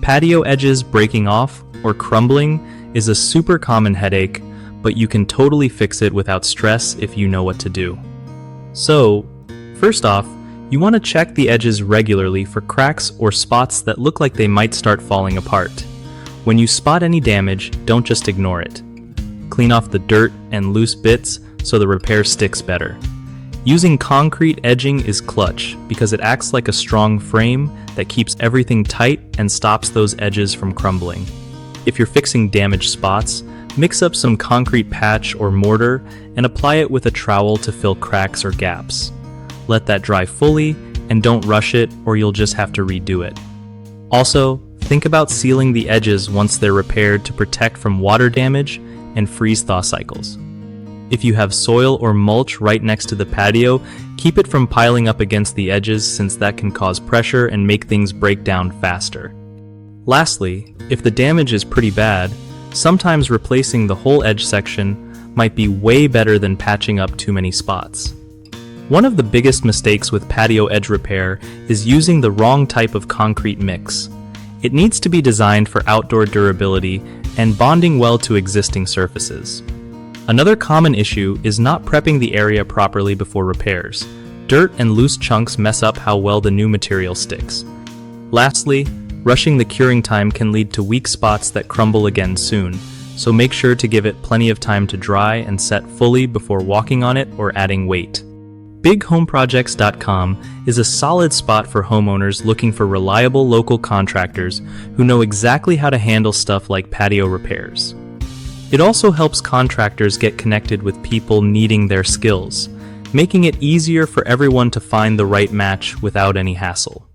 Patio edges breaking off or crumbling is a super common headache, but you can totally fix it without stress if you know what to do. So, first off, you want to check the edges regularly for cracks or spots that look like they might start falling apart. When you spot any damage, don't just ignore it. Clean off the dirt and loose bits so the repair sticks better. Using concrete edging is clutch because it acts like a strong frame that keeps everything tight and stops those edges from crumbling. If you're fixing damaged spots, mix up some concrete patch or mortar and apply it with a trowel to fill cracks or gaps. Let that dry fully and don't rush it or you'll just have to redo it. Also, think about sealing the edges once they're repaired to protect from water damage and freeze-thaw cycles. If you have soil or mulch right next to the patio, keep it from piling up against the edges since that can cause pressure and make things break down faster. Lastly, if the damage is pretty bad, sometimes replacing the whole edge section might be way better than patching up too many spots. One of the biggest mistakes with patio edge repair is using the wrong type of concrete mix. It needs to be designed for outdoor durability and bonding well to existing surfaces. Another common issue is not prepping the area properly before repairs. Dirt and loose chunks mess up how well the new material sticks. Lastly, rushing the curing time can lead to weak spots that crumble again soon, so make sure to give it plenty of time to dry and set fully before walking on it or adding weight. BigHomeProjects.com is a solid spot for homeowners looking for reliable local contractors who know exactly how to handle stuff like patio repairs. It also helps contractors get connected with people needing their skills, making it easier for everyone to find the right match without any hassle.